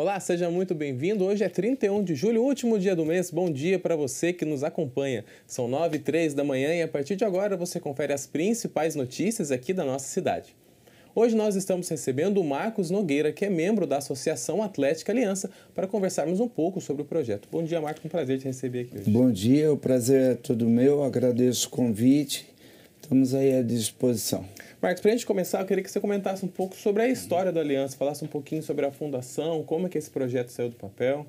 Olá, seja muito bem-vindo. Hoje é 31 de julho, último dia do mês. Bom dia para você que nos acompanha. São 9h03 da manhã e a partir de agora você confere as principais notícias aqui da nossa cidade. Hoje nós estamos recebendo o Marcos Nogueira, que é membro da Associação Atlética Aliança, para conversarmos um pouco sobre o projeto. Bom dia, Marcos, um prazer te receber aqui hoje. Bom dia, o prazer é todo meu, agradeço o convite, estamos aí à disposição. Marcos, para a gente começar, eu queria que você comentasse um pouco sobre a história da Aliança, falasse um pouquinho sobre a fundação, como é que esse projeto saiu do papel.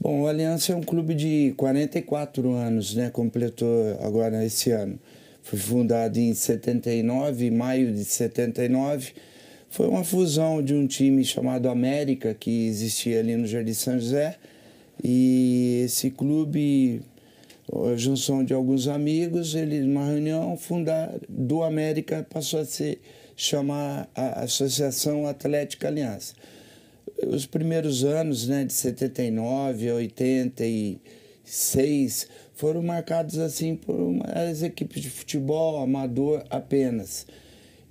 Bom, o Aliança é um clube de 44 anos, né? Completou agora esse ano. Foi fundado em 79, maio de 79. Foi uma fusão de um time chamado América, que existia ali no Jardim São José. E esse clube, a junção de alguns amigos, eles numa reunião do América passou a se chamar a Associação Atlética Aliança. Os primeiros anos, né, de 79 a 86, foram marcados assim por as equipes de futebol amador apenas.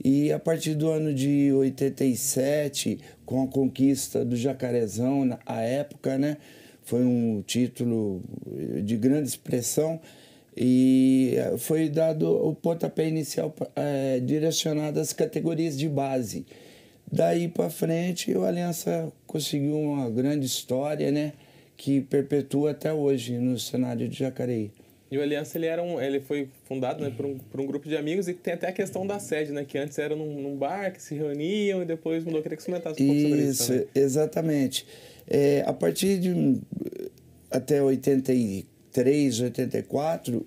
E a partir do ano de 87, com a conquista do Jacarezão, na época, né, foi um título de grande expressão e foi dado o pontapé inicial direcionado às categorias de base. Daí para frente, o Aliança conseguiu uma grande história, né, que perpetua até hoje no cenário de Jacareí. E o Aliança ele foi fundado, né, por um grupo de amigos e tem até a questão da sede, né, que antes era num bar que se reuniam e depois mudou. Eu queria que você comentasse um pouco sobre isso. Isso, exatamente. A partir de até 83, 84,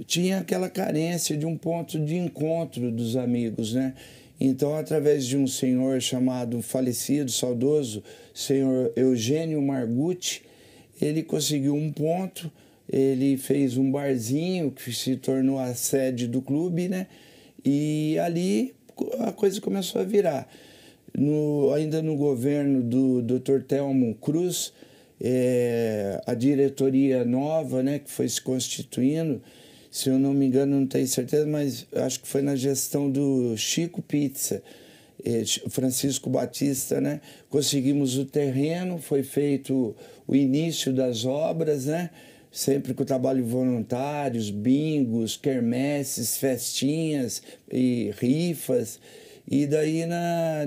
tinha aquela carência de um ponto de encontro dos amigos, né? Então, através de um senhor chamado falecido, saudoso, senhor Eugênio Margutti, ele conseguiu um ponto, ele fez um barzinho que se tornou a sede do clube, né? E ali a coisa começou a virar. Ainda no governo do Dr. Telmo Cruz, a diretoria nova, né, que foi se constituindo, se eu não me engano, não tenho certeza, mas acho que foi na gestão do Chico Pizza, Francisco Batista, né? Conseguimos o terreno, foi feito o início das obras, né? Sempre com o trabalho de voluntários, bingos, quermesses, festinhas e rifas. E daí na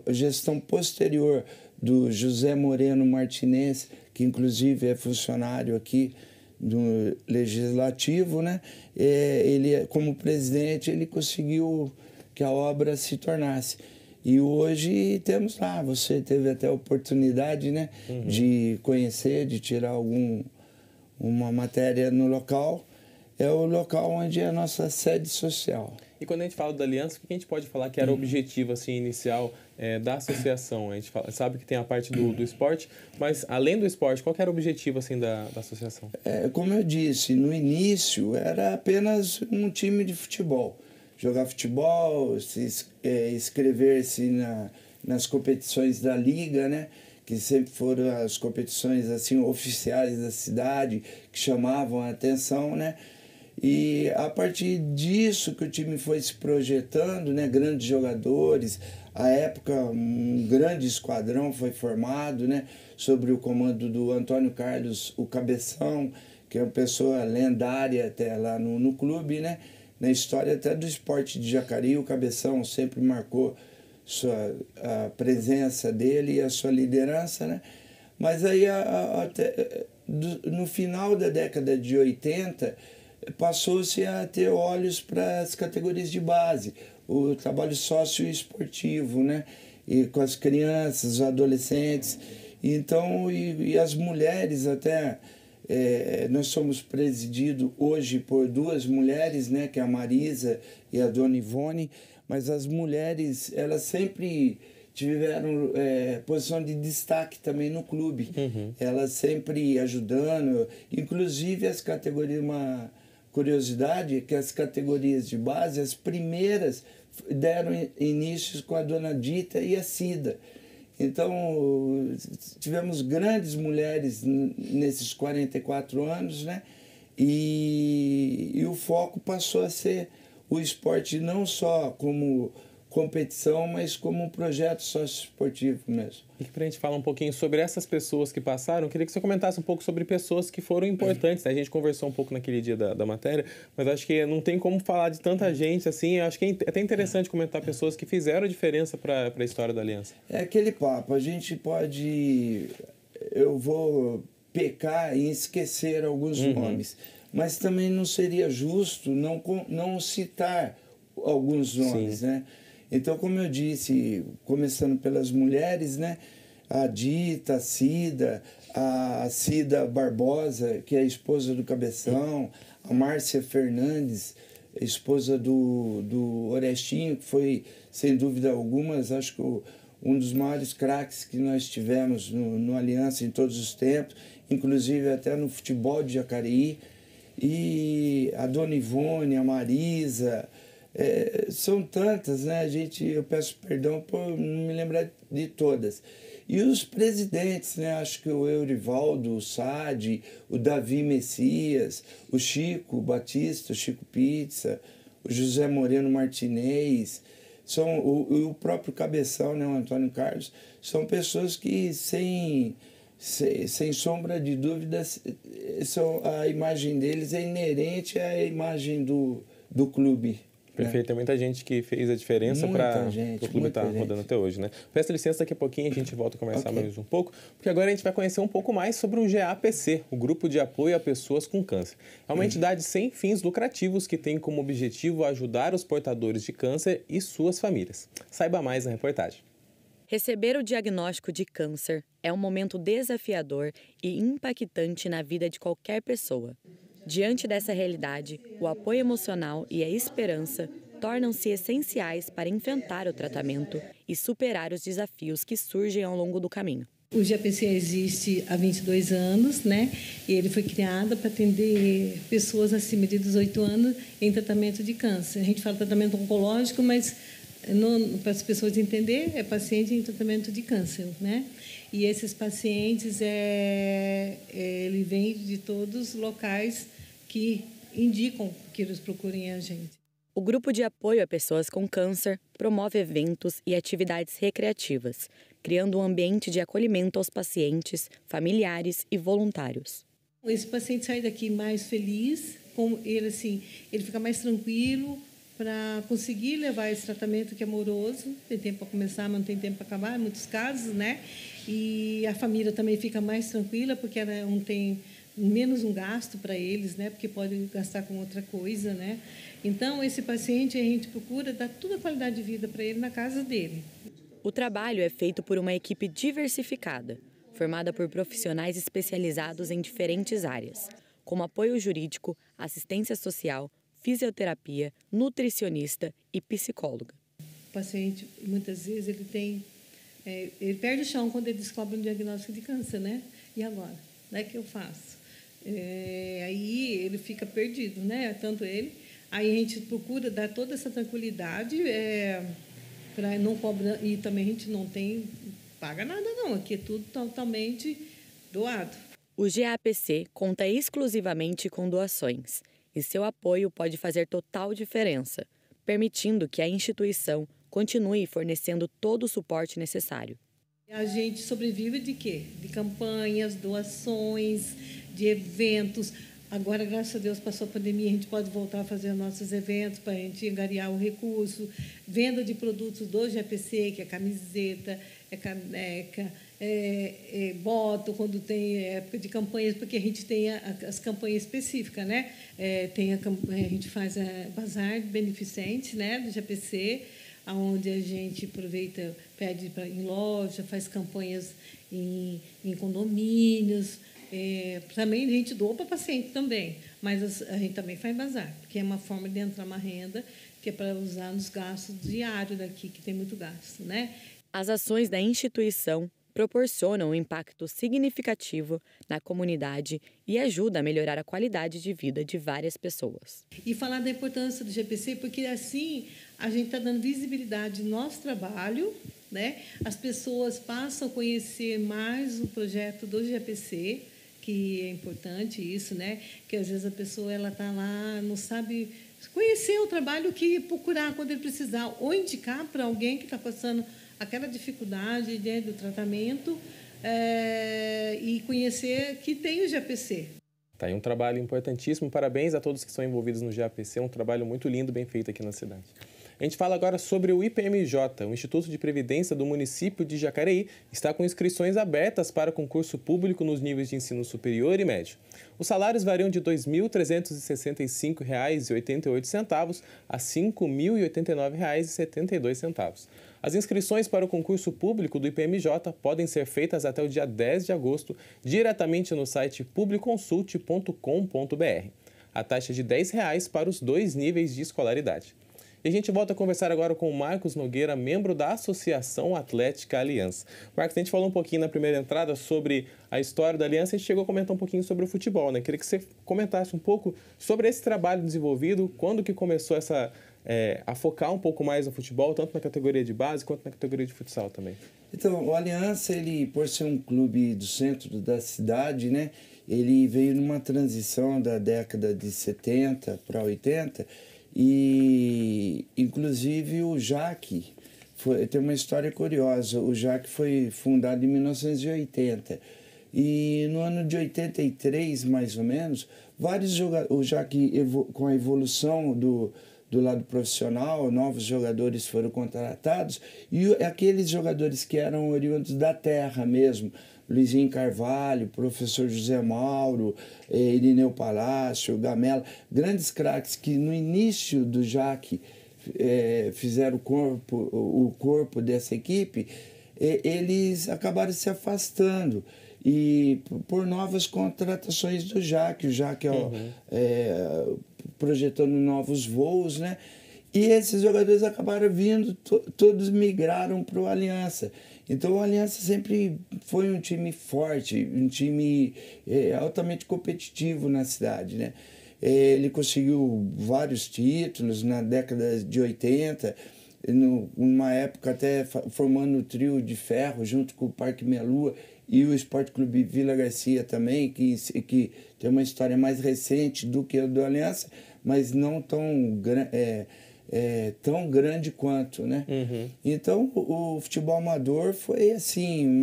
gestão posterior do José Moreno Martinez, que inclusive é funcionário aqui do Legislativo, né? Ele, como presidente, ele conseguiu que a obra se tornasse. E hoje temos lá, você teve até a oportunidade, né, de conhecer, de tirar uma matéria no local. É o local onde é a nossa sede social. E quando a gente fala da Aliança, o que a gente pode falar que era o objetivo assim, inicial da associação? A gente sabe que tem a parte do esporte, mas além do esporte, qual que era o objetivo assim, da associação? Como eu disse, no início era apenas um time de futebol. Jogar futebol, inscrever-se nas competições da Liga, né? Que sempre foram as competições assim, oficiais da cidade, que chamavam a atenção, né? E a partir disso que o time foi se projetando, né, grandes jogadores, à época um grande esquadrão foi formado, né, sobre o comando do Antônio Carlos, o Cabeção, que é uma pessoa lendária até lá no clube, né, na história até do esporte de Jacareí. O Cabeção sempre marcou a presença dele e a sua liderança, né? Mas aí no final da década de 80 passou-se a ter olhos para as categorias de base, o trabalho socioesportivo, né? E com as crianças, os adolescentes. Então, e as mulheres até, nós somos presididos hoje por duas mulheres, né? Que é a Marisa e a Dona Ivone, mas as mulheres, elas sempre tiveram posição de destaque também no clube. Elas sempre ajudando, inclusive as categorias, uma curiosidade é que as categorias de base, as primeiras deram início com a dona Dita e a Cida. Então, tivemos grandes mulheres nesses 44 anos, né? E o foco passou a ser o esporte não só como competição, mas como um projeto socioesportivo mesmo. E para a gente falar um pouquinho sobre essas pessoas que passaram, queria que você comentasse um pouco sobre pessoas que foram importantes, né? A gente conversou um pouco naquele dia da matéria, mas acho que não tem como falar de tanta gente assim. Eu acho que é até interessante comentar pessoas que fizeram a diferença para a história da Aliança. É aquele papo, a gente pode... Eu vou pecar em esquecer alguns nomes, mas também não seria justo não citar alguns nomes, né? Então, como eu disse, começando pelas mulheres, né? A Dita, a Cida Barbosa, que é a esposa do Cabeção, a Márcia Fernandes, esposa do Orestinho, que foi, sem dúvida alguma, acho que um dos maiores craques que nós tivemos no Aliança em todos os tempos, inclusive até no futebol de Jacareí. E a Dona Ivone, a Marisa... são tantas, né? Eu peço perdão por não me lembrar de todas. E os presidentes, né? Acho que o Eurivaldo, o Sade, o Davi Messias, o Chico Batista, o Chico Pizza, o José Moreno Martinez, o próprio Cabeção, né? O Antônio Carlos, são pessoas que, sem sombra de dúvidas, a imagem deles é inerente à imagem do clube. Perfeito, tem muita gente que fez a diferença para o clube estar rodando até hoje, né? Peço licença, daqui a pouquinho a gente volta a conversar mais um pouco, porque agora a gente vai conhecer um pouco mais sobre o GAPC, o Grupo de Apoio a Pessoas com Câncer. É uma entidade sem fins lucrativos que tem como objetivo ajudar os portadores de câncer e suas famílias. Saiba mais na reportagem. Receber o diagnóstico de câncer é um momento desafiador e impactante na vida de qualquer pessoa. Diante dessa realidade, o apoio emocional e a esperança tornam-se essenciais para enfrentar o tratamento e superar os desafios que surgem ao longo do caminho. O GAPC existe há 22 anos, né? E ele foi criado para atender pessoas acima de 18 anos em tratamento de câncer. A gente fala tratamento oncológico, mas para as pessoas entenderem, é paciente em tratamento de câncer, né? E esses pacientes, ele vem de todos os locais que indicam que eles procurem a gente. O Grupo de Apoio a Pessoas com Câncer promove eventos e atividades recreativas, criando um ambiente de acolhimento aos pacientes, familiares e voluntários. Esse paciente sai daqui mais feliz, ele fica mais tranquilo para conseguir levar esse tratamento que é amoroso. Tem tempo para começar, mas não tem tempo para acabar, em muitos casos, né? E a família também fica mais tranquila, porque ela não tem menos um gasto para eles, né? Porque pode gastar com outra coisa, né? Então, esse paciente, a gente procura dar toda a qualidade de vida para ele na casa dele. O trabalho é feito por uma equipe diversificada, formada por profissionais especializados em diferentes áreas, como apoio jurídico, assistência social, fisioterapia, nutricionista e psicóloga. O paciente, muitas vezes, ele perde o chão quando ele descobre um diagnóstico de câncer, né? E agora? O que eu faço? Aí ele fica perdido, né? Tanto ele. Aí a gente procura dar toda essa tranquilidade, para não cobrar, e também a gente não paga nada não, aqui é tudo totalmente doado. O GAPC conta exclusivamente com doações e seu apoio pode fazer total diferença, permitindo que a instituição continue fornecendo todo o suporte necessário. A gente sobrevive de quê? De campanhas, doações, de eventos. Agora, graças a Deus, passou a pandemia, a gente pode voltar a fazer nossos eventos para a gente angariar o recurso. Venda de produtos do GAPC, que é camiseta, caneca, bota, quando tem época de campanhas, porque a gente tem as campanhas específicas, né? A gente faz bazar beneficente, né, do GAPC, onde a gente aproveita, pede em loja, faz campanhas em condomínios. Também a gente doa para paciente também, mas a gente também faz bazar, porque é uma forma de entrar uma renda que é para usar nos gastos diários daqui, que tem muito gasto, né? As ações da instituição proporcionam um impacto significativo na comunidade e ajudam a melhorar a qualidade de vida de várias pessoas. E falar da importância do GPC, porque assim a gente está dando visibilidade no nosso trabalho, né? As pessoas passam a conhecer mais o projeto do GPC, que é importante isso, né? Que às vezes a pessoa ela está lá, não sabe conhecer o trabalho que procurar quando ele precisar, ou indicar para alguém que está passando aquela dificuldade, né, do tratamento, e conhecer que tem o GPC. Tá aí um trabalho importantíssimo. Parabéns a todos que estão envolvidos no GAPC. É um trabalho muito lindo, bem feito aqui na cidade. A gente fala agora sobre o IPMJ, o Instituto de Previdência do município de Jacareí, está com inscrições abertas para concurso público nos níveis de ensino superior e médio. Os salários variam de R$ 2.365,88 a R$ 5.089,72. As inscrições para o concurso público do IPMJ podem ser feitas até o dia 10 de agosto, diretamente no site publiconsult.com.br. A taxa é de R$ 10 para os 2 níveis de escolaridade. E a gente volta a conversar agora com o Marcos Nogueira, membro da Associação Atlética Aliança. Marcos, a gente falou um pouquinho na primeira entrada sobre a história da Aliança e a gente chegou a comentar um pouquinho sobre o futebol, né? Queria que você comentasse um pouco sobre esse trabalho desenvolvido, quando que começou a focar um pouco mais no futebol, tanto na categoria de base quanto na categoria de futsal também. Então, o Aliança, ele, por ser um clube do centro da cidade, né? Ele veio numa transição da década de 70 para 80, e, inclusive, o JAC tem uma história curiosa. O JAC foi fundado em 1980 e, no ano de 83, mais ou menos, vários jogadores, o JAC, com a evolução do lado profissional, novos jogadores foram contratados e aqueles jogadores que eram oriundos da terra mesmo, Luizinho Carvalho, professor José Mauro, Irineu Palácio, Gamela, grandes craques que no início do JAC fizeram o corpo dessa equipe, eles acabaram se afastando e por novas contratações do JAC, o JAC projetando novos voos, né? E esses jogadores acabaram vindo, todos migraram para o Aliança. Então, o Aliança sempre foi um time forte, um time altamente competitivo na cidade, né? Ele conseguiu vários títulos na década de 80, numa época até formando o trio de ferro junto com o Parque Meia Lua e o Esporte Clube Vila Garcia também, que tem uma história mais recente do que a do Aliança, mas não tão grande quanto, né? Uhum. Então, o futebol amador foi assim,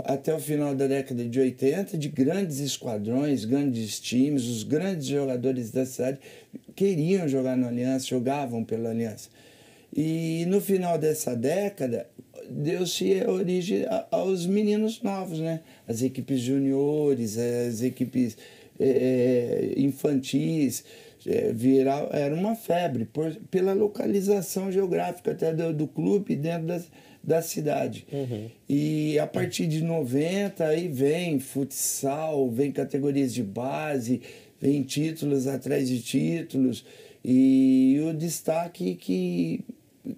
até o final da década de 80, de grandes esquadrões, grandes times, os grandes jogadores da cidade queriam jogar no Aliança, jogavam pela Aliança. E no final dessa década, deu-se origem aos meninos novos, né? As equipes juniores, as equipes infantis, era uma febre pela localização geográfica até do clube dentro da cidade. Uhum. E a partir de 90 aí vem futsal, vem categorias de base, vem títulos atrás de títulos e o destaque que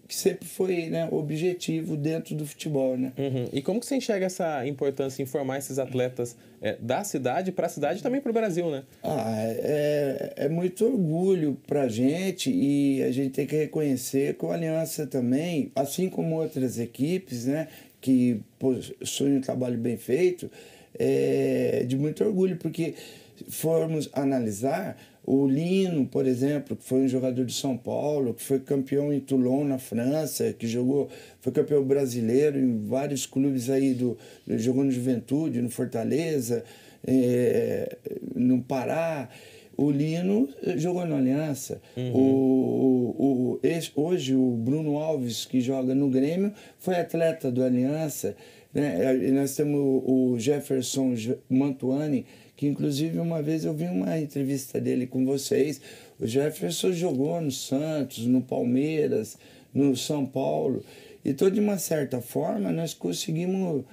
sempre foi, né, objetivo dentro do futebol, né? Uhum. E como que você enxerga essa importância em formar esses atletas da cidade para a cidade e também para o Brasil, né? É muito orgulho para a gente e a gente tem que reconhecer que o Aliança também, assim como outras equipes, né, que possuem um trabalho bem feito, é de muito orgulho, porque formos analisar o Lino, por exemplo, que foi um jogador de São Paulo, que foi campeão em Toulon, na França, que foi campeão brasileiro em vários clubes aí, jogou no Juventude, no Fortaleza, no Pará. O Lino jogou na Aliança. Uhum. Hoje, o Bruno Alves, que joga no Grêmio, foi atleta do Aliança, né? E nós temos o Jefferson Mantuani, que inclusive uma vez eu vi uma entrevista dele com vocês. O Jefferson jogou no Santos, no Palmeiras, no São Paulo. Então, de uma certa forma, nós conseguimos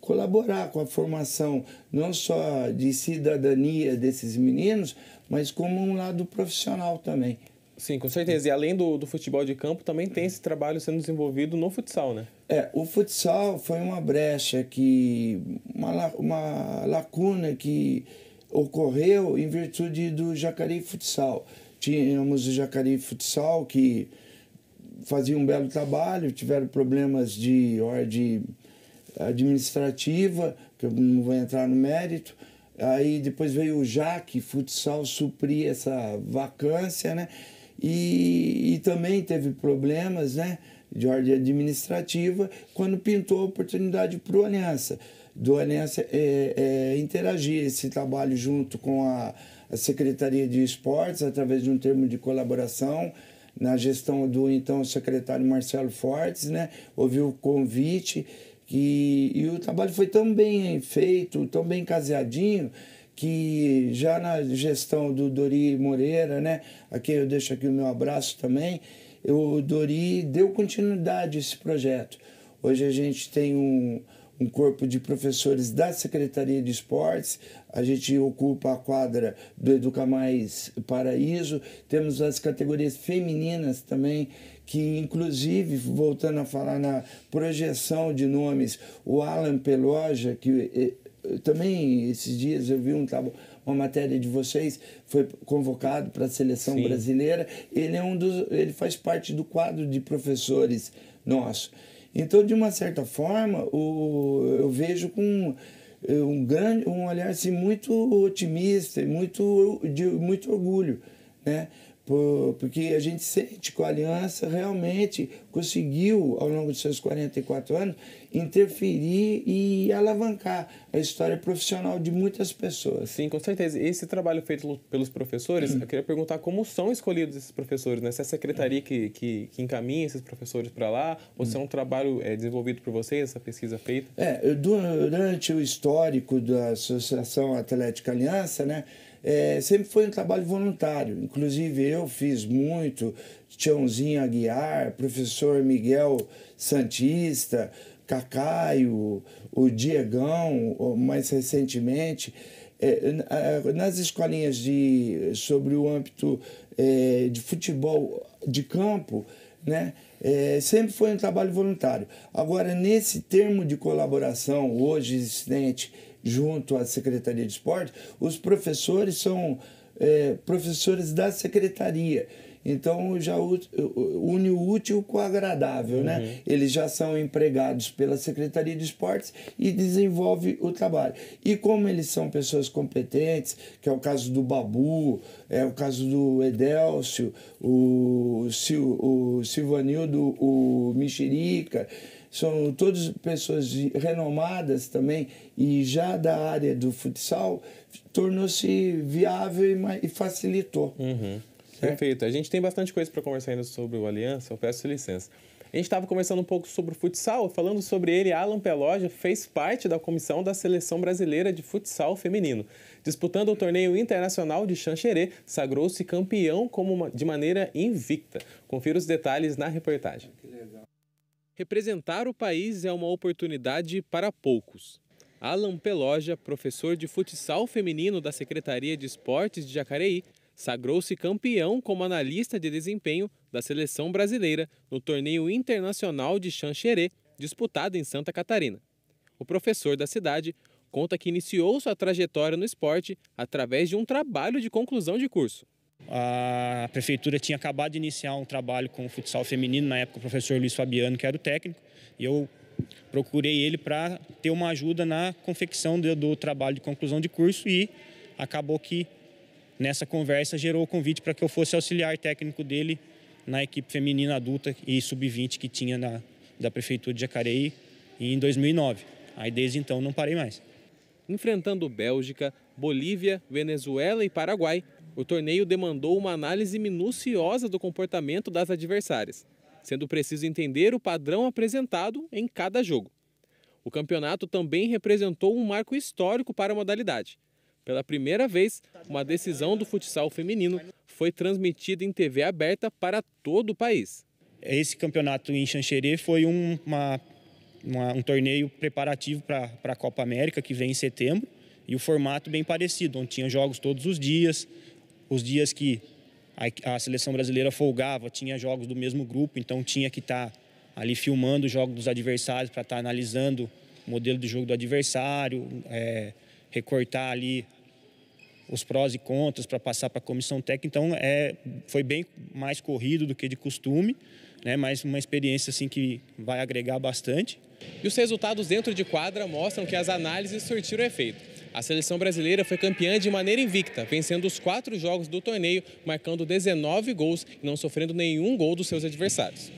colaborar com a formação não só de cidadania desses meninos, mas como um lado profissional também. Sim, com certeza. E além do futebol de campo, também tem esse trabalho sendo desenvolvido no futsal, né? O futsal foi uma brecha uma lacuna que ocorreu em virtude do Jacareí Futsal. Tínhamos o Jacareí Futsal que fazia um belo trabalho, tiveram problemas de ordem administrativa, que eu não vou entrar no mérito. Aí depois veio o Jaque Futsal suprir essa vacância, né? E também teve problemas, né, de ordem administrativa quando pintou a oportunidade para o Aliança. Do Aliança interagir esse trabalho junto com a Secretaria de Esportes, através de um termo de colaboração, na gestão do então secretário Marcelo Fortes, né? Houve o convite e o trabalho foi tão bem feito, tão bem caseadinho, que já na gestão do Dori Moreira, né? Aqui eu deixo aqui o meu abraço também, o Dori deu continuidade a esse projeto. Hoje a gente tem um corpo de professores da Secretaria de Esportes, a gente ocupa a quadra do Educa Mais Paraíso, temos as categorias femininas também, que inclusive, voltando a falar na projeção de nomes, o Alan Peloja, que também esses dias eu vi uma matéria de vocês, foi convocado para a seleção Sim. brasileira, ele faz parte do quadro de professores nosso. Então, de uma certa forma, eu vejo com um olhar assim, muito otimista e muito orgulho, né? Porque a gente sente que a Aliança realmente conseguiu, ao longo de seus 44 anos, interferir e alavancar a história profissional de muitas pessoas. Sim, com certeza. Esse trabalho feito pelos professores, eu queria perguntar como são escolhidos esses professores, né? Se é a secretaria que encaminha esses professores para lá, ou se é um trabalho desenvolvido por vocês, essa pesquisa feita? Durante o histórico da Associação Atlética Aliança, né? Sempre foi um trabalho voluntário, inclusive eu fiz muito, Tiãozinho Aguiar, professor Miguel Santista, Cacaio, o Diegão, mais recentemente, nas escolinhas sobre o âmbito de futebol de campo, né? Sempre foi um trabalho voluntário. Agora, nesse termo de colaboração hoje existente junto à Secretaria de Esporte, os professores são professores da Secretaria. Então, já une o útil com o agradável, né? Eles já são empregados pela Secretaria de Esportes e desenvolvem o trabalho. E como eles são pessoas competentes, que é o caso do Babu, é o caso do Edélcio, o Silvanildo, o Mexerica, são todas pessoas renomadas também e já da área do futsal, tornou-se viável e facilitou. Perfeito. A gente tem bastante coisa para conversar ainda sobre o Aliança, eu peço licença. A gente estava conversando um pouco sobre o futsal, falando sobre ele, Alan Peloja fez parte da comissão da Seleção Brasileira de Futsal Feminino. Disputando o torneio internacional de Xanxerê, sagrou-se campeão de maneira invicta. Confira os detalhes na reportagem. Que legal. Representar o país é uma oportunidade para poucos. Alan Peloja, professor de futsal feminino da Secretaria de Esportes de Jacareí, sagrou-se campeão como analista de desempenho da seleção brasileira no torneio internacional de Xanxerê, disputado em Santa Catarina. O professor da cidade conta que iniciou sua trajetória no esporte através de um trabalho de conclusão de curso. A prefeitura tinha acabado de iniciar um trabalho com o futsal feminino, na época o professor Luiz Fabiano, que era o técnico, e eu procurei ele para ter uma ajuda na confecção do trabalho de conclusão de curso e acabou que nessa conversa gerou o convite para que eu fosse auxiliar técnico dele na equipe feminina adulta e sub-20 que tinha da Prefeitura de Jacareí em 2009. Aí desde então não parei mais. Enfrentando Bélgica, Bolívia, Venezuela e Paraguai, o torneio demandou uma análise minuciosa do comportamento das adversárias, sendo preciso entender o padrão apresentado em cada jogo. O campeonato também representou um marco histórico para a modalidade. Pela primeira vez, uma decisão do futsal feminino foi transmitida em TV aberta para todo o país. Esse campeonato em Xanxerê foi um torneio preparativo para a Copa América, que vem em setembro, e o formato bem parecido, onde tinha jogos todos os dias que a seleção brasileira folgava, tinha jogos do mesmo grupo, então tinha que estar ali filmando os jogos dos adversários para estar analisando o modelo de jogo do adversário, recortar ali os prós e contras para passar para a comissão técnica. Então, foi bem mais corrido do que de costume, né? Mas uma experiência assim, que vai agregar bastante. E os resultados dentro de quadra mostram que as análises surtiram efeito. A seleção brasileira foi campeã de maneira invicta, vencendo os 4 jogos do torneio, marcando 19 gols e não sofrendo nenhum gol dos seus adversários.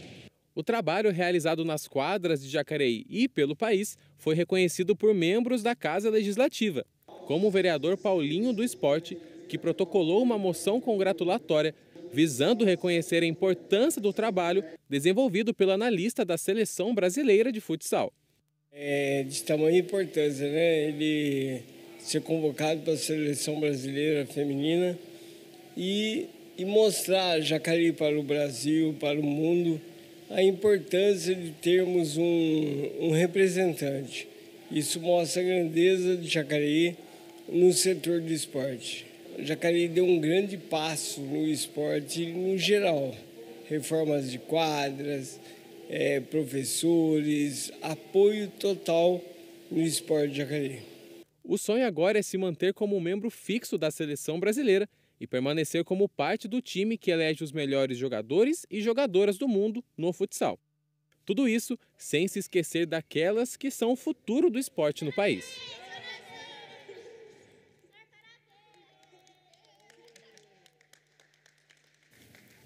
O trabalho realizado nas quadras de Jacareí e pelo país foi reconhecido por membros da Casa Legislativa, como o vereador Paulinho do Esporte, que protocolou uma moção congratulatória visando reconhecer a importância do trabalho desenvolvido pelo analista da Seleção Brasileira de Futsal. É de tamanha importância, né? Ele ser convocado para a Seleção Brasileira Feminina e mostrar Jacareí para o Brasil, para o mundo, a importância de termos um representante. Isso mostra a grandeza de Jacareí no setor do esporte. Jacareí deu um grande passo no esporte no geral. Reformas de quadras, professores, apoio total no esporte de Jacareí. O sonho agora é se manter como membro fixo da seleção brasileira e permanecer como parte do time que elege os melhores jogadores e jogadoras do mundo no futsal. Tudo isso sem se esquecer daquelas que são o futuro do esporte no país.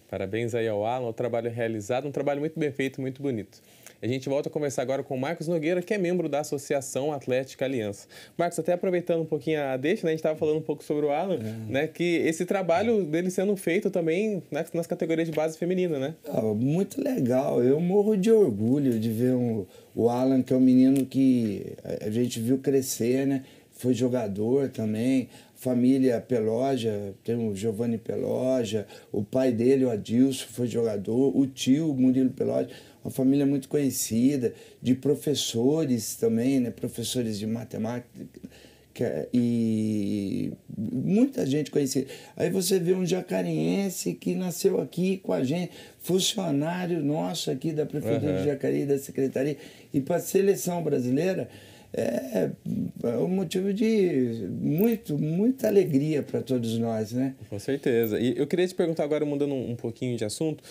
Parabéns aí ao Alan, o trabalho realizado, um trabalho muito bem feito, muito bonito. A gente volta a conversar agora com o Marcos Nogueira, que é membro da Associação Atlética Aliança. Marcos, até aproveitando um pouquinho a deixa, né, a gente estava falando um pouco sobre o Alan, né, que esse trabalho dele sendo feito também nas categorias de base feminina, né? Muito legal, eu morro de orgulho de ver o Alan, que é um menino que a gente viu crescer, né? Foi jogador também, família Peloja, tem o Giovanni Peloja, o pai dele, o Adilson, foi jogador, o tio, Murilo Peloja, uma família muito conhecida, de professores também, né? Professores de matemática e muita gente conhecida. Aí você vê um jacareense que nasceu aqui com a gente, funcionário nosso aqui da Prefeitura de Jacareí, da Secretaria, e para a Seleção Brasileira, é um motivo de muita alegria para todos nós, né? Com certeza. E eu queria te perguntar agora, mudando um pouquinho de assunto,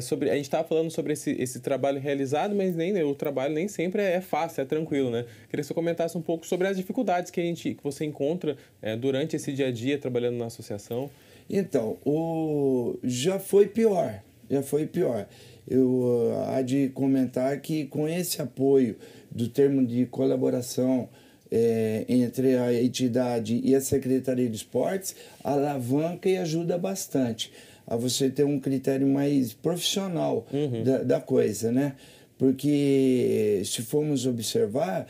sobre, a gente estava falando sobre esse trabalho realizado, mas o trabalho nem sempre é fácil, é tranquilo, né? Queria que você comentasse um pouco sobre as dificuldades que você encontra durante esse dia a dia trabalhando na associação. Então, já foi pior. Eu há de comentar que com esse apoio do termo de colaboração entre a entidade e a Secretaria de Esportes, alavanca e ajuda bastante a você ter um critério mais profissional da coisa, né? Porque se formos observar,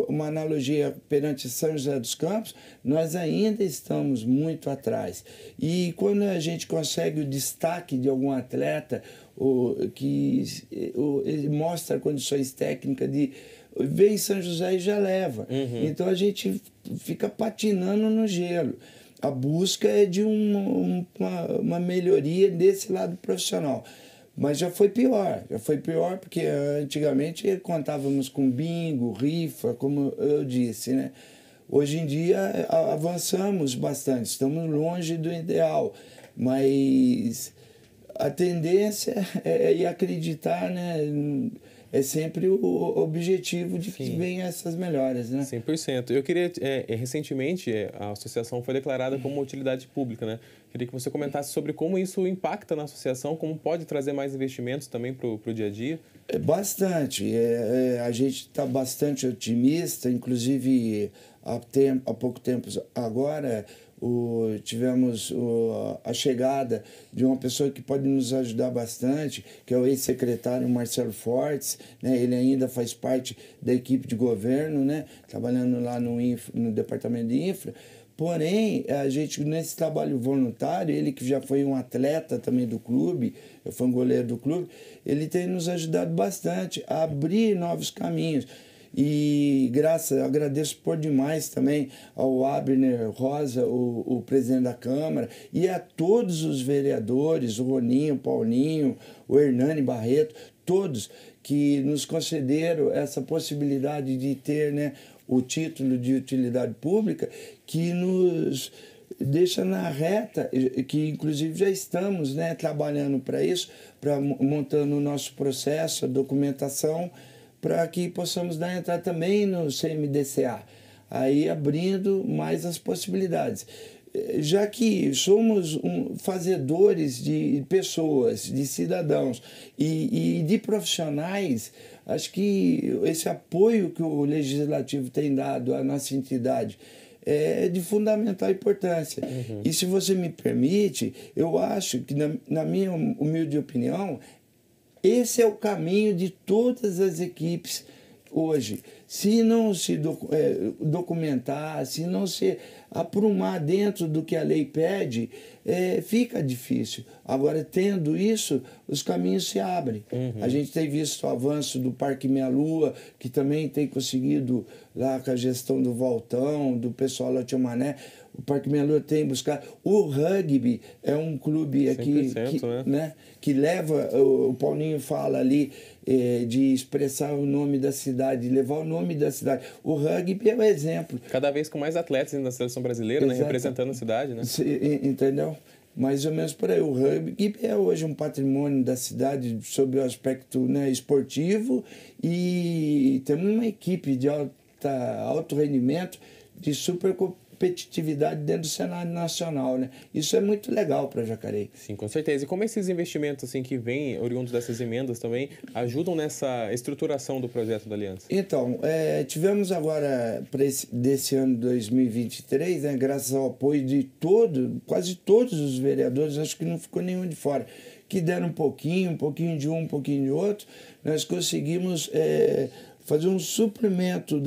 uma analogia perante São José dos Campos, nós ainda estamos muito atrás. E quando a gente consegue o destaque de algum atleta que ele mostra condições técnicas vem em São José e já leva. Então a gente fica patinando no gelo. A busca é de uma melhoria desse lado profissional. Mas já foi pior porque antigamente contávamos com bingo, rifa, como eu disse, né? Hoje em dia avançamos bastante, estamos longe do ideal, mas a tendência é acreditar, né? É sempre o objetivo de que venham essas melhoras, né? 100%. Eu queria, recentemente, a associação foi declarada como utilidade pública, né? Queria que você comentasse sobre como isso impacta na associação, como pode trazer mais investimentos também para o dia a dia. Bastante. A gente está bastante otimista, inclusive há pouco tempo agora tivemos a chegada de uma pessoa que pode nos ajudar bastante, que é o ex-secretário Marcelo Fortes, né? Ele ainda faz parte da equipe de governo, né? Trabalhando lá no departamento de infra. Porém, a gente, nesse trabalho voluntário, ele que já foi um atleta também do clube, foi um goleiro do clube, ele tem nos ajudado bastante a abrir novos caminhos. E agradeço por demais também ao Abner Rosa, o presidente da Câmara, e a todos os vereadores, o Roninho, o Paulinho, o Hernani Barreto, todos que nos concederam essa possibilidade de ter, né, o título de utilidade pública, que nos deixa na reta, que inclusive já estamos, né, trabalhando para isso, montando o nosso processo, a documentação, para que possamos dar entrada também no CMDCA, aí abrindo mais as possibilidades. Já que somos fazedores de pessoas, de cidadãos e de profissionais, acho que esse apoio que o Legislativo tem dado à nossa entidade é de fundamental importância. Uhum. E se você me permite, eu acho que, na minha humilde opinião, esse é o caminho de todas as equipes hoje. Se não se documentar, se não se aprumar dentro do que a lei pede, fica difícil. Agora, tendo isso, os caminhos se abrem. Uhum. A gente tem visto o avanço do Parque Meia Lua, que também tem conseguido, lá com a gestão do Valtão, do pessoal lá de Mané, o Parque Meia Lua tem buscado. O rugby é um clube aqui que leva, o Paulinho fala ali, de expressar o nome da cidade, levar o nome da cidade. O rugby é um exemplo. Cada vez com mais atletas na seleção brasileira, né, representando a cidade, né? Entendeu? Mais ou menos por aí. O rugby é hoje um patrimônio da cidade sob o aspecto, né, esportivo, e temos uma equipe de alto rendimento, de super competitividade dentro do cenário nacional, né? Isso é muito legal para Jacareí. Sim, com certeza. E como esses investimentos assim, que vêm oriundos dessas emendas também ajudam nessa estruturação do projeto da Aliança? Então, tivemos agora, desse ano 2023, né, graças ao apoio de quase todos os vereadores, acho que não ficou nenhum de fora, que deram um pouquinho de um pouquinho de outro, nós conseguimos fazer um suplemento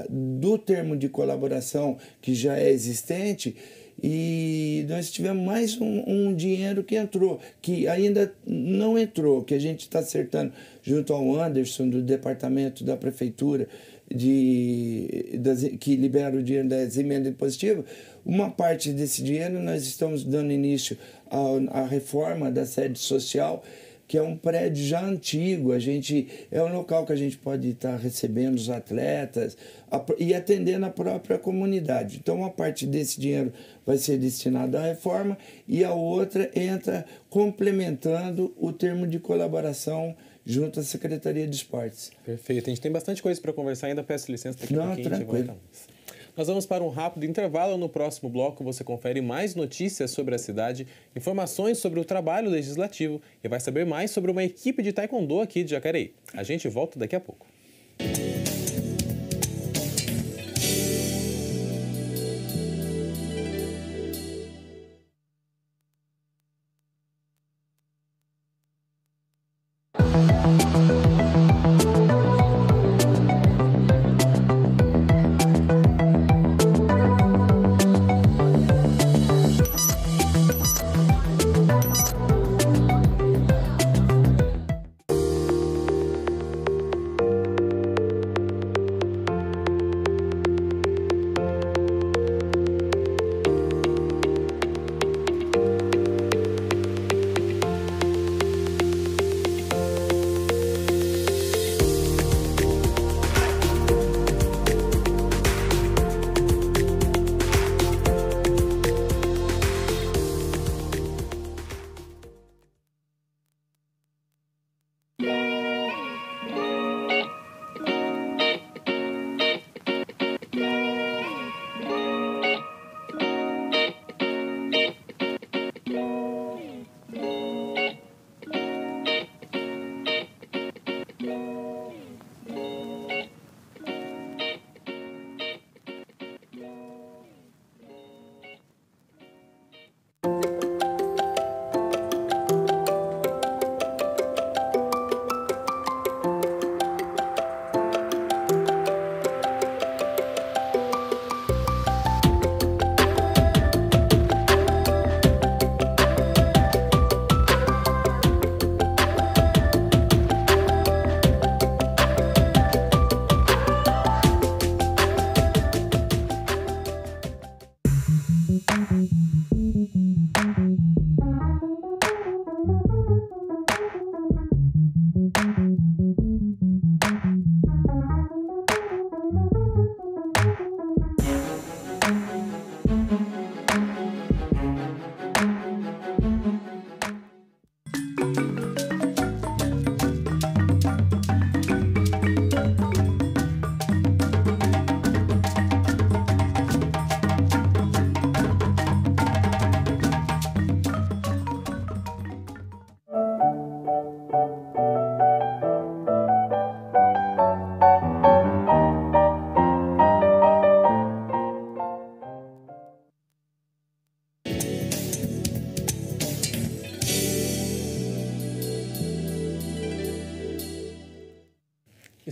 do termo de colaboração que já é existente, e nós tivemos mais um dinheiro que entrou, que ainda não entrou, que a gente está acertando junto ao Anderson, do departamento da prefeitura, que libera o dinheiro das emendas impositivas. Uma parte desse dinheiro nós estamos dando início à reforma da sede social, que é um prédio já antigo. É um local que a gente pode estar recebendo os atletas e atendendo a própria comunidade. Então, uma parte desse dinheiro vai ser destinada à reforma e a outra entra complementando o termo de colaboração junto à Secretaria de Esportes. Perfeito. A gente tem bastante coisa para conversar ainda. Peço licença daqui a pouquinho. Tranquilo. Nós vamos para um rápido intervalo. No próximo bloco você confere mais notícias sobre a cidade, informações sobre o trabalho legislativo e vai saber mais sobre uma equipe de taekwondo aqui de Jacareí. A gente volta daqui a pouco.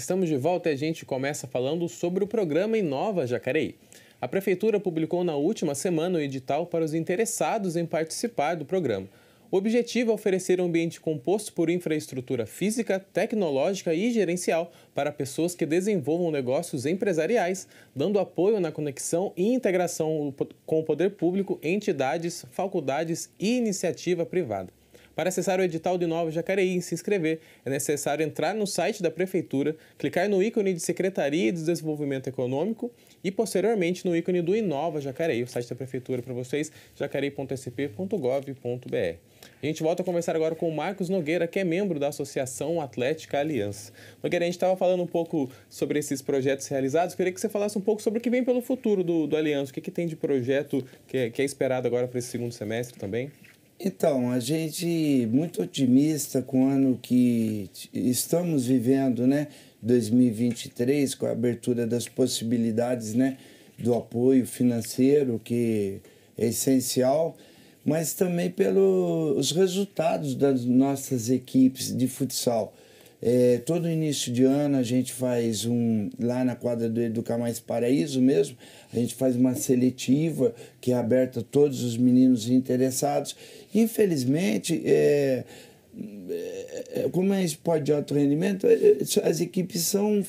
Estamos de volta e a gente começa falando sobre o programa Inova Jacareí. A Prefeitura publicou na última semana o edital para os interessados em participar do programa. O objetivo é oferecer um ambiente composto por infraestrutura física, tecnológica e gerencial para pessoas que desenvolvam negócios empresariais, dando apoio na conexão e integração com o poder público, entidades, faculdades e iniciativa privada. Para acessar o edital do Inova Jacareí e se inscrever, é necessário entrar no site da Prefeitura, clicar no ícone de Secretaria de Desenvolvimento Econômico e, posteriormente, no ícone do Inova Jacareí, o site da Prefeitura para vocês, jacareí.sp.gov.br. A gente volta a conversar agora com o Marcos Nogueira, que é membro da Associação Atlética Aliança. Nogueira, a gente estava falando um pouco sobre esses projetos realizados. Queria que você falasse um pouco sobre o que vem pelo futuro do Aliança. O que tem de projeto que é esperado agora para esse segundo semestre também? Então, a gente muito otimista com o ano que estamos vivendo, né? 2023, com a abertura das possibilidades, né? Do apoio financeiro, que é essencial, mas também pelos resultados das nossas equipes de futsal. Todo início de ano a gente faz lá na quadra do Educar Mais Paraíso mesmo, a gente faz uma seletiva que é aberta a todos os meninos interessados. Infelizmente, como é esporte de alto rendimento, as equipes são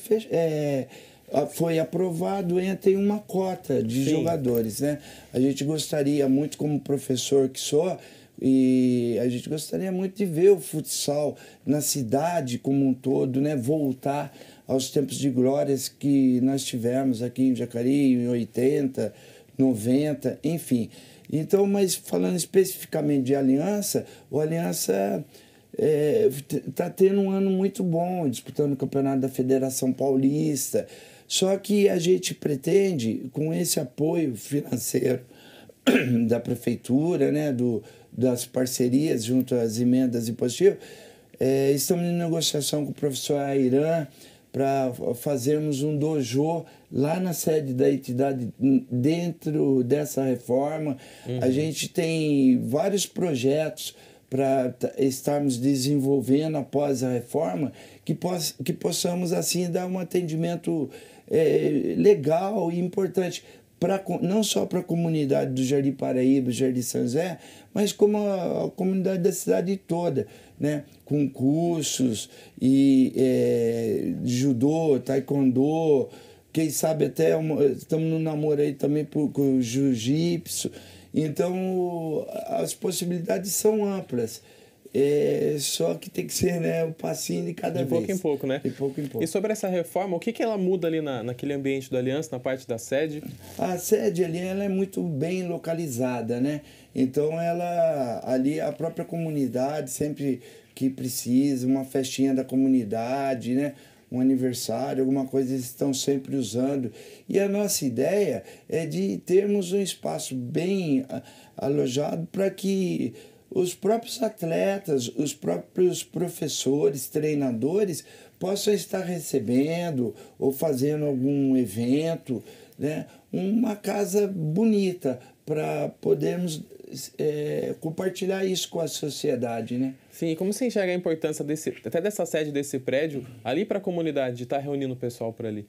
foi aprovado entre uma cota de jogadores, né? A gente gostaria muito, como professor que sou, e a gente gostaria muito de ver o futsal na cidade como um todo, né? Voltar aos tempos de glórias que nós tivemos aqui em Jacareí, em 80, 90, enfim. Então, mas falando especificamente de Aliança, o Aliança está tendo um ano muito bom, disputando o campeonato da Federação Paulista. Só que a gente pretende, com esse apoio financeiro da Prefeitura, né, das parcerias junto às emendas impositivas, estamos em negociação com o professor Airan para fazermos um dojo lá na sede da entidade dentro dessa reforma. A gente tem vários projetos para estarmos desenvolvendo após a reforma, que possamos assim dar um atendimento legal e importante, não só para a comunidade do Jardim Paraíba, Jardim São José, mas como a comunidade da cidade toda, né? Com cursos e judô, taekwondo, quem sabe até estamos no namoro aí também com o jiu-jitsu. Então, as possibilidades são amplas. Só que tem que ser, né, um passinho de cada vez. De pouco em pouco, né? De pouco em pouco. E sobre essa reforma, o que ela muda ali naquele ambiente do Aliança, na parte da sede? A sede ali ela é muito bem localizada, né? Então, ali a própria comunidade, sempre que precisa, uma festinha da comunidade, né? Um aniversário, alguma coisa, eles estão sempre usando. E a nossa ideia é de termos um espaço bem alojado para que os próprios atletas, os próprios professores, treinadores possam estar recebendo ou fazendo algum evento, né? Uma casa bonita para podermos compartilhar isso com a sociedade, né? Sim, e como você enxerga a importância até dessa sede desse prédio ali para a comunidade, de estar reunindo o pessoal por ali?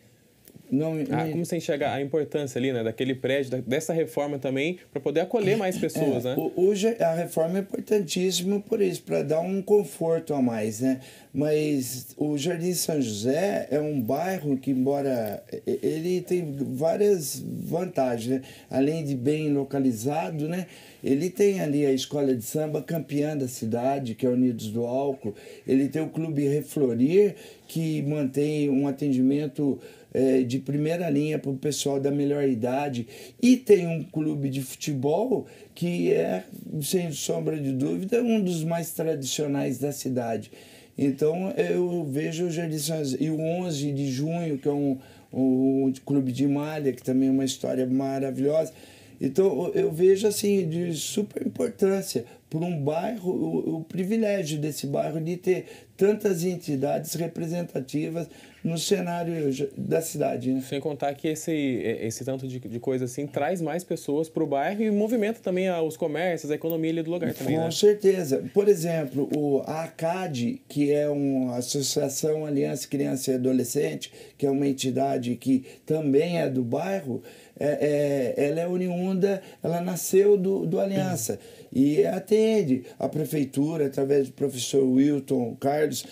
Como você enxerga a importância ali, né, daquele prédio, dessa reforma também, para poder acolher mais pessoas, né? Hoje a reforma é importantíssima por isso, para dar um conforto a mais, né? Mas o Jardim São José é um bairro que, embora ele tem várias vantagens, né? Além de bem localizado, né? Ele tem ali a escola de samba campeã da cidade, que é Unidos do Álcool. Ele tem o Clube Reflorir, que mantém um atendimento de primeira linha para o pessoal da melhor idade. E tem um clube de futebol que é, sem sombra de dúvida, um dos mais tradicionais da cidade. Então, eu vejo o Jardim São José. E o 11 de junho, que é um clube de malha, que também é uma história maravilhosa. Então, eu vejo assim, de super importância por um bairro, o privilégio desse bairro de ter tantas entidades representativas no cenário da cidade. Né? Sem contar que esse tanto de coisa assim traz mais pessoas para o bairro e movimenta também os comércios, a economia ali do lugar também. Com certeza. Por exemplo, a ACAD, que é uma Associação Aliança Criança e Adolescente, que é uma entidade que também é do bairro, ela é oriunda, ela nasceu do Aliança e atende a prefeitura através do professor Wilton Carlos,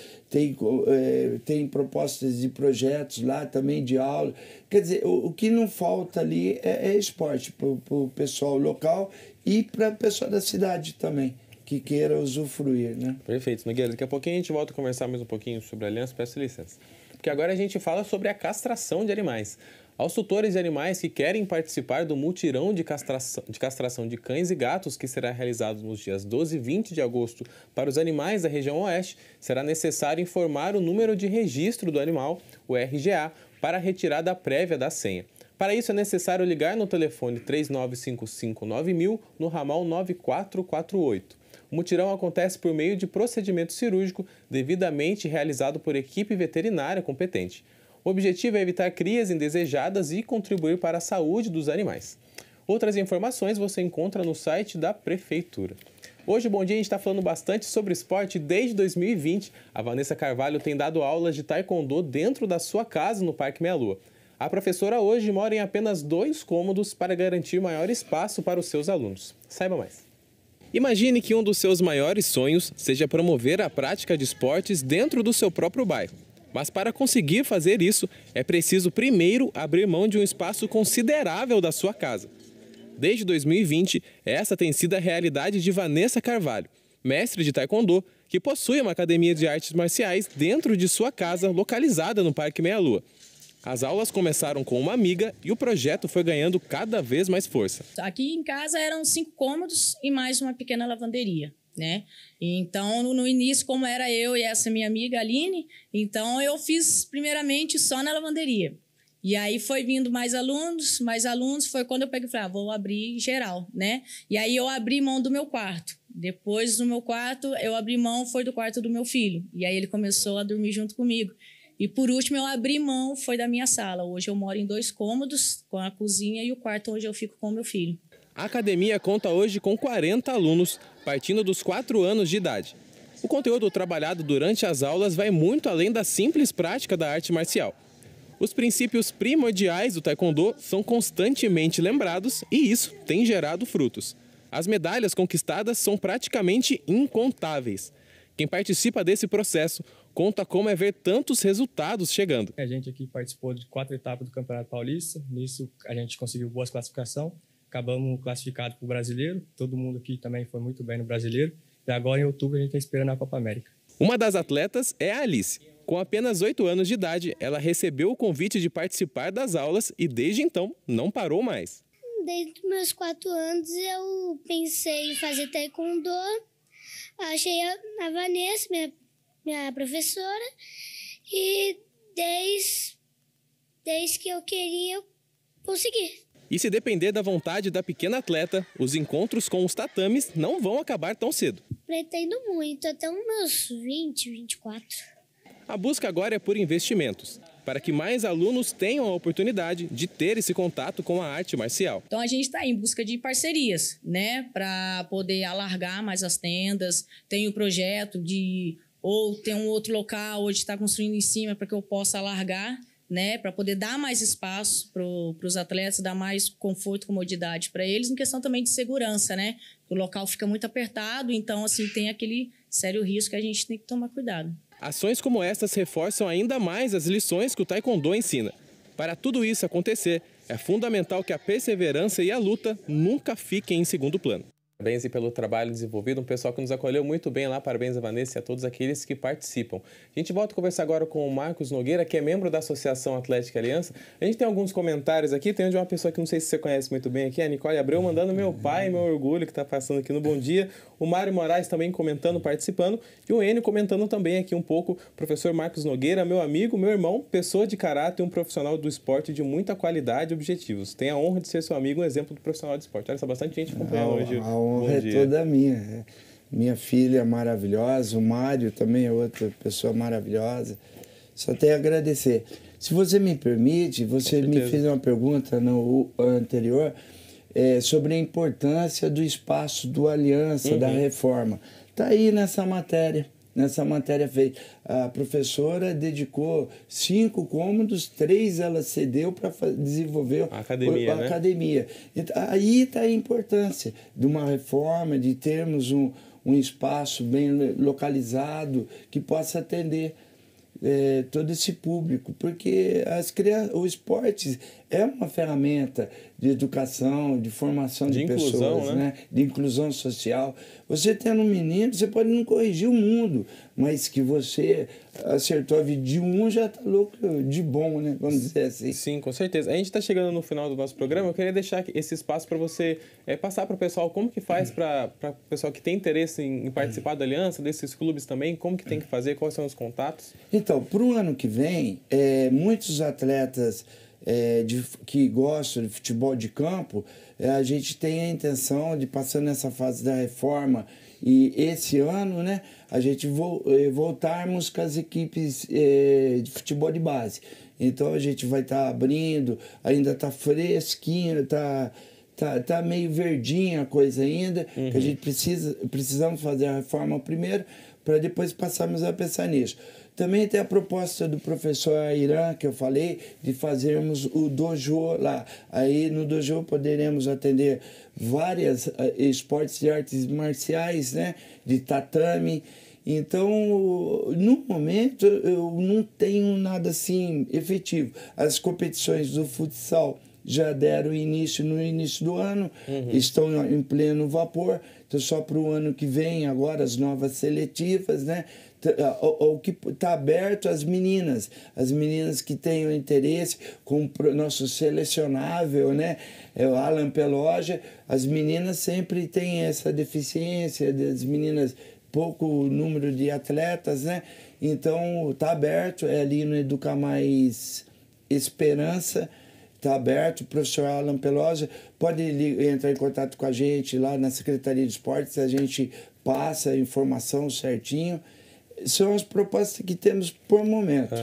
tem propostas de projetos lá também de aula. Quer dizer, o que não falta ali é esporte para o pessoal local e para o pessoal da cidade também, que queira usufruir, né? Perfeito, Nogueira. Daqui a pouquinho a gente volta a conversar mais um pouquinho sobre a Aliança, peço licença. Porque agora a gente fala sobre a castração de animais. Aos tutores de animais que querem participar do mutirão de castração de cães e gatos, que será realizado nos dias 12 e 20 de agosto para os animais da região oeste, será necessário informar o número de registro do animal, o RGA, para a retirada prévia da senha. Para isso é necessário ligar no telefone 3955-9000 no ramal 9448. O mutirão acontece por meio de procedimento cirúrgico devidamente realizado por equipe veterinária competente. O objetivo é evitar crias indesejadas e contribuir para a saúde dos animais. Outras informações você encontra no site da Prefeitura. Hoje, Bom Dia, a gente está falando bastante sobre esporte. Desde 2020, a Vanessa Carvalho tem dado aulas de taekwondo dentro da sua casa no Parque Meia Lua. A professora hoje mora em apenas 2 cômodos para garantir maior espaço para os seus alunos. Saiba mais. Imagine que um dos seus maiores sonhos seja promover a prática de esportes dentro do seu próprio bairro. Mas para conseguir fazer isso, é preciso primeiro abrir mão de um espaço considerável da sua casa. Desde 2020, essa tem sido a realidade de Vanessa Carvalho, mestre de taekwondo, que possui uma academia de artes marciais dentro de sua casa, localizada no Parque Meia Lua. As aulas começaram com uma amiga e o projeto foi ganhando cada vez mais força. Aqui em casa eram 5 cômodos e mais uma pequena lavanderia, né? Então, no início, como era eu e essa minha amiga, Aline, então eu fiz primeiramente só na lavanderia. E aí foi vindo mais alunos, foi quando eu peguei e falei, vou abrir geral, né? E aí eu abri mão do meu quarto. Depois do meu quarto, eu abri mão, foi do quarto do meu filho. E aí ele começou a dormir junto comigo. E por último, eu abri mão, foi da minha sala. Hoje eu moro em 2 cômodos, com a cozinha e o quarto onde eu fico com o meu filho. A academia conta hoje com 40 alunos, partindo dos 4 anos de idade. O conteúdo trabalhado durante as aulas vai muito além da simples prática da arte marcial. Os princípios primordiais do taekwondo são constantemente lembrados e isso tem gerado frutos. As medalhas conquistadas são praticamente incontáveis. Quem participa desse processo conta como é ver tantos resultados chegando. A gente aqui participou de 4 etapas do Campeonato Paulista. Nisso a gente conseguiu boas classificações. Acabamos classificados para o Brasileiro. Todo mundo aqui também foi muito bem no Brasileiro. E agora, em outubro, a gente está esperando a Copa América. Uma das atletas é a Alice. Com apenas 8 anos de idade, ela recebeu o convite de participar das aulas e, desde então, não parou mais. Desde os meus 4 anos, eu pensei em fazer taekwondo. Achei a Vanessa, minha professora, e desde que eu queria, eu consegui. E se depender da vontade da pequena atleta, os encontros com os tatames não vão acabar tão cedo. Pretendo muito, até os meus 20, 24. A busca agora é por investimentos, para que mais alunos tenham a oportunidade de ter esse contato com a arte marcial. Então a gente está em busca de parcerias, né, para poder alargar mais as tendas. Tem o projeto de ou ter um outro local onde está construindo em cima para que eu possa alargar, né, para poder dar mais espaço para os atletas, dar mais conforto e comodidade para eles, em questão também de segurança, né? O local fica muito apertado, então assim tem aquele sério risco que a gente tem que tomar cuidado. Ações como essas reforçam ainda mais as lições que o taekwondo ensina. Para tudo isso acontecer, é fundamental que a perseverança e a luta nunca fiquem em segundo plano. Parabéns pelo trabalho desenvolvido, um pessoal que nos acolheu muito bem lá, parabéns a Vanessa e a todos aqueles que participam. A gente volta a conversar agora com o Marcos Nogueira, que é membro da Associação Atlética Aliança. A gente tem alguns comentários aqui, tem de uma pessoa que não sei se você conhece muito bem aqui, a Nicole Abreu, mandando meu pai, meu orgulho, que está passando aqui no Bom Dia. O Mário Moraes também comentando, participando. E o Enio comentando também aqui um pouco, professor Marcos Nogueira, meu amigo, meu irmão, pessoa de caráter, um profissional do esporte de muita qualidade e objetivos. Tem a honra de ser seu amigo, um exemplo do profissional de esporte. Olha só, bastante gente acompanhando hoje. A honra é toda minha. Minha filha é maravilhosa, o Mário também é outra pessoa maravilhosa. Só tenho a agradecer. Se você me permite, você me fez uma pergunta no anterior sobre a importância do espaço do Aliança, da reforma. Está aí nessa matéria feita. A professora dedicou 5 cômodos, 3 ela cedeu para desenvolver a academia. Então, aí está a importância de uma reforma, de termos um espaço bem localizado que possa atender todo esse público, porque o esporte é uma ferramenta de educação, de formação de inclusão, pessoas, né? De inclusão social. Você tendo um menino, você pode não corrigir o mundo, mas que você acertou a vida de um já está louco de bom, né? Vamos dizer assim. Sim, com certeza. A gente está chegando no final do nosso programa. Eu queria deixar esse espaço para você passar para o pessoal como que faz para o pessoal que tem interesse em participar da Aliança, desses clubes também, como que tem que fazer, quais são os contatos? Então, para o ano que vem, muitos atletas que gostam de futebol de campo, a gente tem a intenção de, passando nessa fase da reforma, e esse ano, né, a gente voltarmos com as equipes de futebol de base. Então a gente vai estar abrindo, ainda está fresquinho, está meio verdinha a coisa ainda, que a gente precisamos fazer a reforma primeiro, para depois passarmos a pensar nisso. Também tem a proposta do professor Irã, que eu falei, de fazermos o dojo lá. Aí no dojo poderemos atender várias esportes de artes marciais, né? De tatame. Então, no momento, eu não tenho nada assim efetivo. As competições do futsal já deram início no início do ano, estão em pleno vapor. Então, só para o ano que vem, agora, as novas seletivas, né? O que está aberto às meninas que tenham interesse com o nosso selecionável, né? O Alan Peloja. As meninas sempre têm essa deficiência, das meninas, pouco número de atletas, né? Então está aberto, é ali no Educa Mais Esperança, está aberto. O professor Alan Peloja pode entrar em contato com a gente lá na Secretaria de Esportes, a gente passa a informação certinho. São as propostas que temos por momento.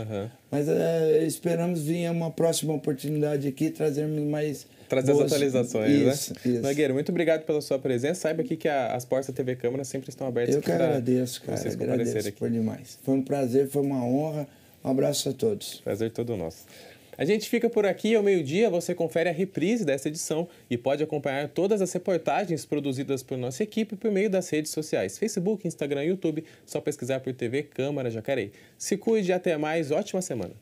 Mas esperamos vir uma próxima oportunidade aqui, trazermos mais... Trazer as atualizações, isso. Nogueira, muito obrigado pela sua presença. Saiba aqui que as portas da TV Câmara sempre estão abertas. Eu que agradeço, cara. Vocês agradeço aqui. Por demais. Foi um prazer, foi uma honra. Um abraço a todos. Prazer todo nosso. A gente fica por aqui. Ao meio-dia você confere a reprise dessa edição e pode acompanhar todas as reportagens produzidas por nossa equipe por meio das redes sociais, Facebook, Instagram e YouTube. Só pesquisar por TV Câmara Jacareí. Se cuide e até mais. Ótima semana.